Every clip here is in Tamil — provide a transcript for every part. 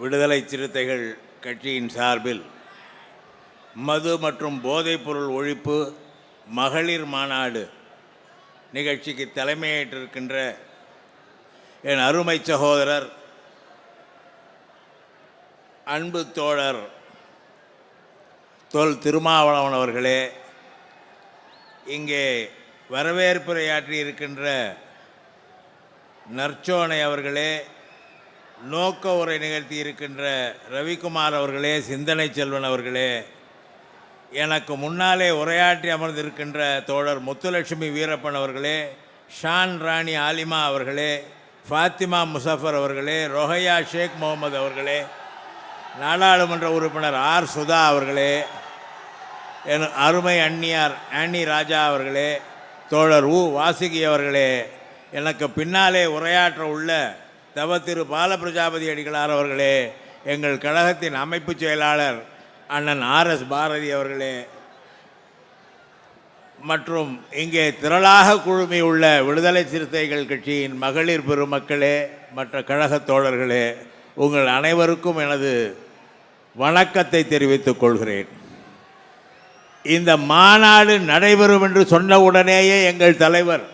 விடுதலை சிறுத்தைகள் கட்சியின் சார்பில் மது மற்றும் போதைப்பொருள் ஒழிப்பு மகளிர் மாநாடு நிகழ்ச்சிக்கு தலைமையேற்றிருக்கின்ற என் அருமை சகோதரர் அன்பு தோழர் தொல் திருமாவளவன் அவர்களே, இங்கே வரவேற்புரையாற்றி இருக்கின்ற நற்சோனை அவர்களே, நோக்க உரை நிகழ்த்தி இருக்கின்ற ரவிக்குமார் அவர்களே, சிந்தனை செல்வன் அவர்களே, எனக்கு முன்னாலே உரையாற்றி அமர்ந்திருக்கின்ற தோழர் முத்துலட்சுமி வீரப்பன் அவர்களே, ஷான் ராணி ஆலிமா அவர்களே, ஃபாத்திமா முசஃபர் அவர்களே, ரொஹையா ஷேக் முகமது அவர்களே, நாடாளுமன்ற உறுப்பினர் ஆர் சுதா அவர்களே, என் அருமை அண்ணியார் ஆனி ராஜா அவர்களே, தோழர் வாசுகி அவர்களே, எனக்கு பின்னாலே உரையாற்ற உள்ள தவ திரு பாலபிரஜாபதி அடிகளார் அவர்களே, எங்கள் கழகத்தின் அமைப்பு செயலாளர் அண்ணன் RS பாரதி அவர்களே, மற்றும் இங்கே திரளாக குழுமி உள்ள விடுதலை சிறுத்தைகள் கட்சியின் மகளிர் பெருமக்களே, மற்ற கழக தோழர்களே, உங்கள் அனைவருக்கும் எனது வணக்கத்தை தெரிவித்துக் கொள்கிறேன். இந்த மாநாடு நடைபெறும் என்று சொன்ன உடனேயே எங்கள் தலைவர்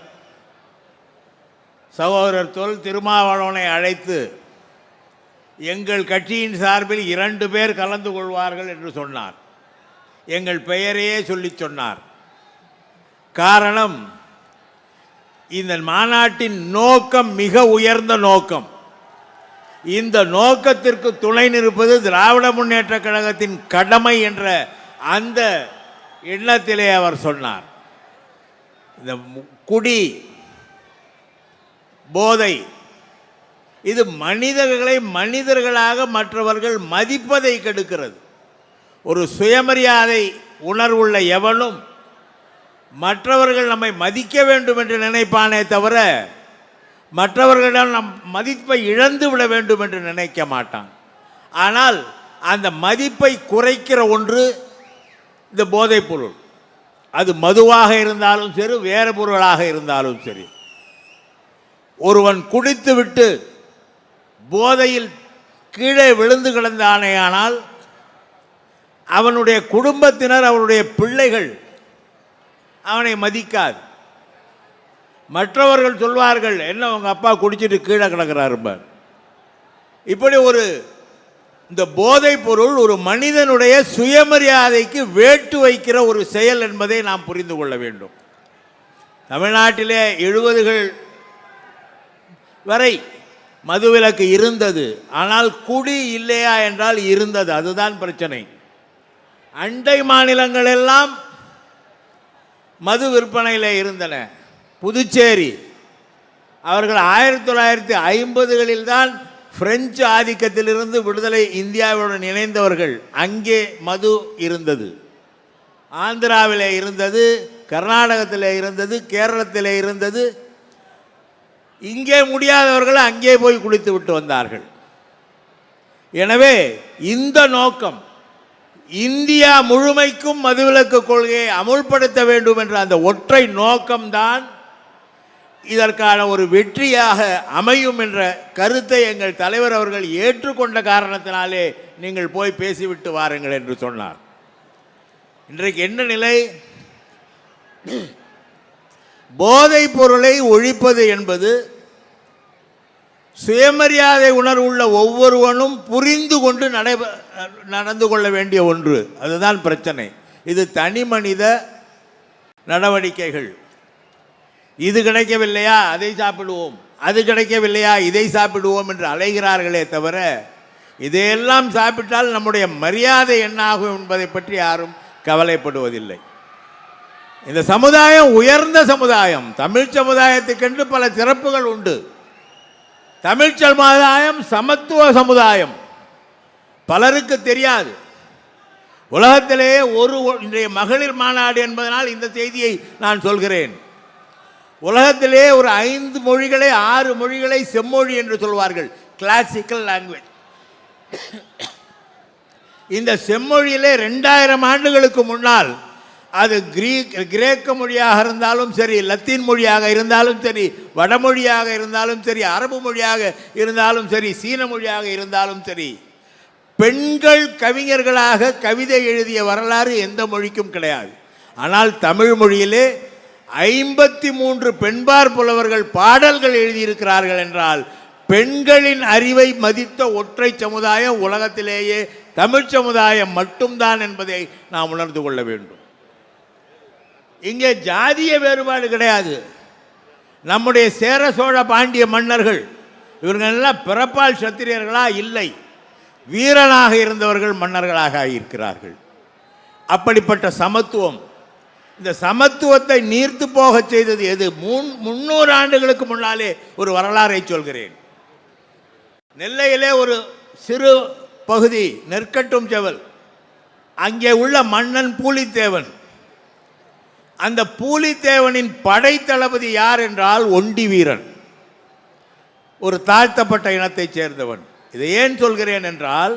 சகோதரர் தொல் திருமாவளவனை அழைத்து எங்கள் கட்சியின் சார்பில் 2 பேர் கலந்து கொள்வார்கள் என்று சொன்னார். எங்கள் பெயரையே சொல்லி சொன்னார். காரணம், இந்த மாநாட்டின் நோக்கம் மிக உயர்ந்த நோக்கம். இந்த நோக்கத்திற்கு துணை நிற்பது திராவிட முன்னேற்ற கழகத்தின் கடமை என்ற அந்த எண்ணத்திலே அவர் சொன்னார். இந்த குடி, போதை, இது மனிதர்களை மனிதர்களாக மற்றவர்கள் மதிப்பதை கெடுக்கிறது. ஒரு சுயமரியாதை உணர்வுள்ள எவனும் மற்றவர்கள் நம்மை மதிக்க வேண்டும் என்று நினைப்பானே தவிர மற்றவர்களிடம் நம் மதிப்பை இழந்து விட வேண்டும் என்று நினைக்க மாட்டான். ஆனால் அந்த மதிப்பை குறைக்கிற ஒன்று இந்த போதைப் பொருள். அது மதுவாக இருந்தாலும் சரி, வேறு பொருளாக இருந்தாலும் சரி. ஒருவன் குடித்துவிட்டு போதையில் கீழே விழுந்து கிடந்தானேயானால் அவனுடைய குடும்பத்தினர், அவனுடைய பிள்ளைகள் அவனை மதிக்காது. மற்றவர்கள் சொல்வார்கள், என்ன உங்கள் அப்பா குடிச்சிட்டு கீழே கிடக்கிறார். இப்படி இந்த போதைப் பொருள் ஒரு மனிதனுடைய சுயமரியாதைக்கு வேட்டு வைக்கிற ஒரு செயல் என்பதை நாம் புரிந்து கொள்ள வேண்டும். தமிழ்நாட்டிலே 70கள் வரை மதுவிலக்கு இருந்தது. ஆனால் குடி இல்லையா என்றால் இருந்தது. அதுதான் பிரச்சனை. அண்டை மாநிலங்கள் எல்லாம் மது விற்பனையில் இருந்தன. புதுச்சேரி, அவர்கள் 1950களில் தான் பிரெஞ்சு ஆதிக்கத்திலிருந்து விடுதலை இந்தியாவுடன் இணைந்தவர்கள். அங்கே மது இருந்தது. ஆந்திராவிலே இருந்தது, கர்நாடகத்தில் இருந்தது, கேரளத்தில் இருந்தது. இங்கே முடியாதவர்கள் அங்கே போய் குளித்து விட்டு வந்தார்கள். எனவே இந்த நோக்கம், இந்தியா முழுமைக்கும் மதுவிலக்கு கொள்கையை அமுல்படுத்த வேண்டும் என்ற அந்த ஒற்றை நோக்கம்தான் இதற்கான ஒரு வெற்றியாக அமையும் என்ற கருத்தை எங்கள் தலைவர் அவர்கள் ஏற்றுக்கொண்ட காரணத்தினாலே நீங்கள் போய் பேசிவிட்டு வாருங்கள் என்று சொன்னார். இன்றைக்கு என்ன நிலை? போதைப் பொருளை ஒழிப்பது என்பது சுயமரியாதை உணர்வுள்ள ஒவ்வொருவனும் புரிந்து கொண்டு நடந்து கொள்ள வேண்டிய ஒன்று. அதுதான் பிரச்சனை. இது தனி மனித நடவடிக்கைகள். இது கிடைக்கவில்லையா அதை சாப்பிடுவோம், அது கிடைக்கவில்லையா இதை சாப்பிடுவோம் என்று அலைகிறார்களே தவிர இதையெல்லாம் சாப்பிட்டால் நம்முடைய மரியாதை என்னாகும் என்பதை பற்றி யாரும் கவலைப்படுவதில்லை. இந்த சமுதாயம் உயர்ந்த சமுதாயம். தமிழ் சமுதாயத்துக்கென்று பல சிறப்புகள் உண்டு. தமிழ் சமுதாயம் சமத்துவ சமுதாயம். பலருக்கு தெரியாது. உலகத்திலேயே இன்றைய மகளிர் மாநாடு என்பதனால் இந்த செய்தியை நான் சொல்கிறேன். உலகத்திலே ஒரு 5 மொழிகளை 6 மொழிகளை செம்மொழி என்று சொல்வார்கள், கிளாசிக்கல் லாங்குவேஜ். இந்த செம்மொழியிலே 2000 ஆண்டுகளுக்கு முன்னால் அது கிரேக்க மொழியாக இருந்தாலும் சரி, லத்தீன் மொழியாக இருந்தாலும் சரி, வடமொழியாக இருந்தாலும் சரி, அரபு மொழியாக இருந்தாலும் சரி, சீன மொழியாக இருந்தாலும் சரி, பெண்கள் கவிஞர்களாக கவிதை எழுதிய வரலாறு எந்த மொழிக்கும் கிடையாது. ஆனால் தமிழ் மொழியிலே 53 பெண்பார் புலவர்கள் பாடல்கள் எழுதியிருக்கிறார்கள் என்றால் பெண்களின் அறிவை மதித்த ஒற்றை சமுதாயம் உலகத்திலேயே தமிழ் சமுதாயம் மட்டும்தான் என்பதை நாம் உணர்ந்து கொள்ள வேண்டும். இங்கே ஜாதிய வேறுபாடு கிடையாது. நம்முடைய சேர சோழ பாண்டிய மன்னர்கள் இவர்களெல்லாம் பிறப்பால் சத்திரியர்களா? இல்லை, வீரனாக இருந்தவர்கள் மன்னர்களாக இருக்கிறார்கள். அப்படிப்பட்ட சமத்துவம், இந்த சமத்துவத்தை நீர்த்து போக செய்தது எது? 300 ஆண்டுகளுக்கு முன்னாலே ஒரு வரலாறை சொல்கிறேன். நெல்லையிலே ஒரு சிறு பகுதி நெற்கட்டும் செவல், அங்கே உள்ள மன்னன் பூலித்தேவன். அந்த பூலித்தேவனின் படை தளபதி யார் என்றால் ஒண்டி வீரன், ஒரு தாழ்த்தப்பட்ட இனத்தைச் சேர்ந்தவன். இதை ஏன் சொல்கிறேன் என்றால்,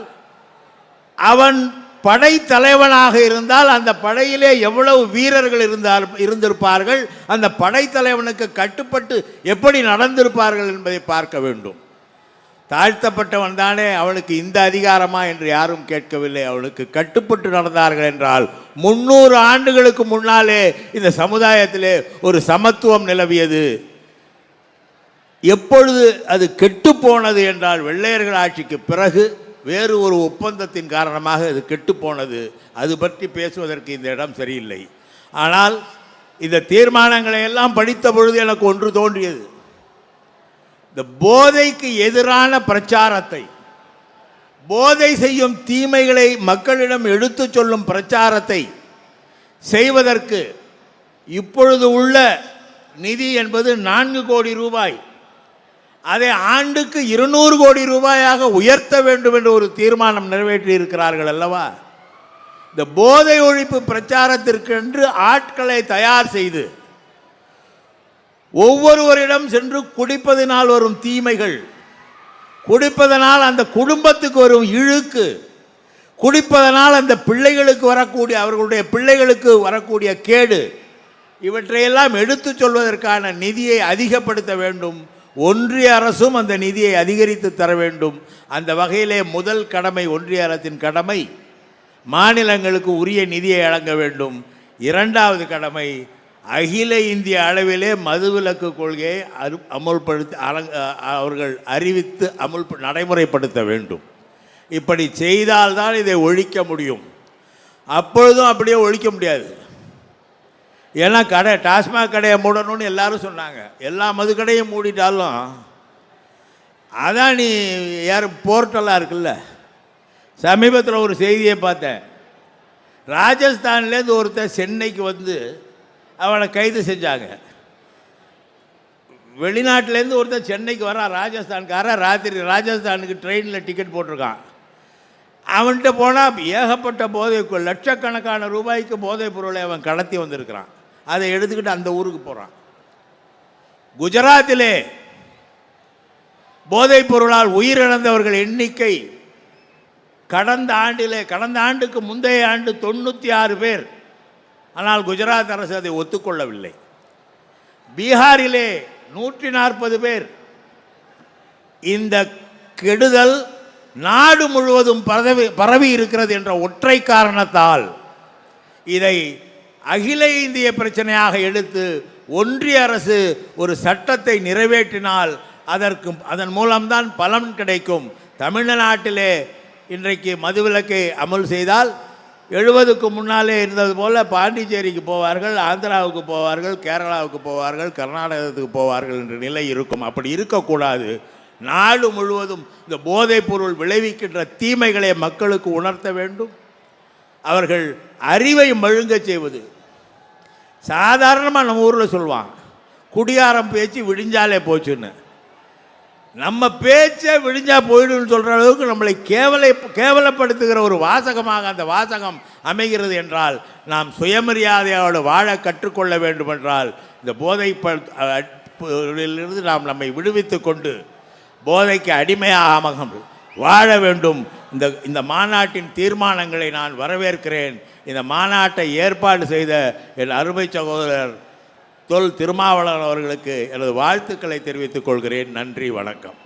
அவன் படை தலைவனாக இருந்தால் அந்த படையிலே எவ்வளவு வீரர்கள் இருந்திருப்பார்கள், அந்த படை தலைவனுக்கு கட்டுப்பட்டு எப்படி நடந்திருப்பார்கள் என்பதை பார்க்க வேண்டும். தாழ்த்தப்பட்டவன் தானே, அவனுக்கு இந்த அதிகாரமா என்று யாரும் கேட்கவில்லை. அவனுக்கு கட்டுப்பட்டு நடந்தார்கள் என்றால் 300 ஆண்டுகளுக்கு முன்னாலே இந்த சமுதாயத்திலே ஒரு சமத்துவம் நிலவியது. எப்பொழுது அது கெட்டு போனது என்றால் வெள்ளையர்கள் ஆட்சிக்கு பிறகு வேறு ஒரு ஒப்பந்தத்தின் காரணமாக அது கெட்டு போனது. அது பற்றி பேசுவதற்கு இந்த இடம் சரியில்லை. ஆனால் இந்த தீர்மானங்களை எல்லாம் படித்த பொழுது எனக்கு ஒன்று தோன்றியது. இந்த போதைக்கு எதிரான பிரச்சாரத்தை, போதை செய்யும் தீமைகளை மக்களிடம் எடுத்து சொல்லும் பிரச்சாரத்தை செய்வதற்கு இப்பொழுது உள்ள நிதி என்பது 4 கோடி ரூபாய். அதை ஆண்டுக்கு 200 கோடி ரூபாயாக உயர்த்த வேண்டும் என்று ஒரு தீர்மானம் நிறைவேற்றி இருக்கிறார்கள் அல்லவா? இந்த போதை ஒழிப்பு பிரச்சாரத்திற்கென்று ஆட்களை தயார் செய்து ஒவ்வொருவரிடம் சென்று குடிப்பதனால் வரும் தீமைகள், குடிப்பதனால் அந்த குடும்பத்துக்கு வரும் இழுக்கு, குடிப்பதனால் அந்த பிள்ளைகளுக்கு வரக்கூடிய, அவர்களுடைய பிள்ளைகளுக்கு வரக்கூடிய கேடு, இவற்றையெல்லாம் எடுத்து சொல்வதற்கான நிதியை அதிகப்படுத்த வேண்டும். ஒன்றிய அரசும் அந்த நிதியை அதிகரித்து தர வேண்டும். அந்த வகையிலே முதல் கடமை, ஒன்றிய அரசின் கடமை, மாநிலங்களுக்கு உரிய நிதியை வழங்க வேண்டும். 2வது கடமை, அகில இந்திய அளவிலே மதுவிலக்கு கொள்கையை அமுல்படுத்தி அவர்கள் அறிவித்து நடைமுறைப்படுத்த வேண்டும். இப்படி செய்தால்தான் இதை ஒழிக்க முடியும். அப்பொழுதும் அப்படியே ஒழிக்க முடியாது. ஏன்னா டாஸ்மாக் கடையை மூடணும்னு எல்லாரும் சொன்னாங்க. எல்லா மது கடையும் மூடிட்டாலும் அதான் நீ யார் போர்ட்டெல்லாம் இருக்குல்ல. சமீபத்தில் ஒரு செய்தியை பார்த்தேன். ராஜஸ்தான்லேருந்து ஒருத்தர் சென்னைக்கு வந்து அவனை கைது செஞ்சாங்க. வெளிநாட்டிலேருந்து ஒருத்தர் சென்னைக்கு வரான், ராஜஸ்தான்காரன். ராத்திரி ராஜஸ்தானுக்கு ட்ரெயினில் டிக்கெட் போட்டிருக்கான். அவன்கிட்ட போனால் ஏகப்பட்ட லட்சக்கணக்கான ரூபாய்க்கு போதைப் பொருளை அவன் கடத்தி வந்திருக்கிறான். அதை எடுத்துக்கிட்டு அந்த ஊருக்கு போகிறான். குஜராத்திலே போதைப் பொருளால் உயிரிழந்தவர்கள் எண்ணிக்கை கடந்த ஆண்டுக்கு முந்தைய ஆண்டு 96 பேர். ஆனால் குஜராத் அரசு அதை ஒத்துக்கொள்ளவில்லை. பீகாரிலே 140 பேர். இந்த கெடுதல் நாடு முழுவதும் பரவி இருக்கிறது என்ற ஒற்றை காரணத்தால் இதை அகில இந்திய பிரச்சனையாக எடுத்து ஒன்றிய அரசு ஒரு சட்டத்தை நிறைவேற்றினால் அதன் மூலம்தான் பலன் கிடைக்கும். தமிழ்நாட்டிலே இன்றைக்கு மதுவிலக்கை அமல் செய்தால் 70க்கு முன்னாலே இருந்தது போல் பாண்டிச்சேரிக்கு போவார்கள், ஆந்திராவுக்கு போவார்கள், கேரளாவுக்கு போவார்கள், கர்நாடகத்துக்கு போவார்கள் என்ற நிலை இருக்கும். அப்படி இருக்கக்கூடாது. நாடு முழுவதும் இந்த போதைப் பொருள் விளைவிக்கின்ற தீமைகளை மக்களுக்கு உணர்த்த வேண்டும். அவர்கள் அறிவை மழுங்க செய்வது. சாதாரணமாக நம்ம ஊரில் சொல்லுவாங்க, குடியாரம் பேச்சு விடிஞ்சாலே போச்சுன்னு. நம்ம பேச்சை விடிஞ்சா போயிடுன்னு சொல்கிற அளவுக்கு நம்மளை கேவலப்படுத்துகிற ஒரு வாசகமாக அந்த வாசகம் அமைகிறது என்றால் நாம் சுயமரியாதையோடு வாழ கற்றுக்கொள்ள வேண்டும். என்றால் இந்த போதையிலிருந்து நாம் நம்மை விடுவித்து கொண்டு போதைக்கு அடிமையாகாமல் வாழ வேண்டும். இந்த மாநாட்டின் தீர்மானங்களை நான் வரவேற்கிறேன். இந்த மாநாட்டை ஏற்பாடு செய்த என் அருமை சகோதரர் தொல் திருமாவளவன் அவர்களுக்கு எனது வாழ்த்துக்களை தெரிவித்துக் கொள்கிறேன். நன்றி, வணக்கம்.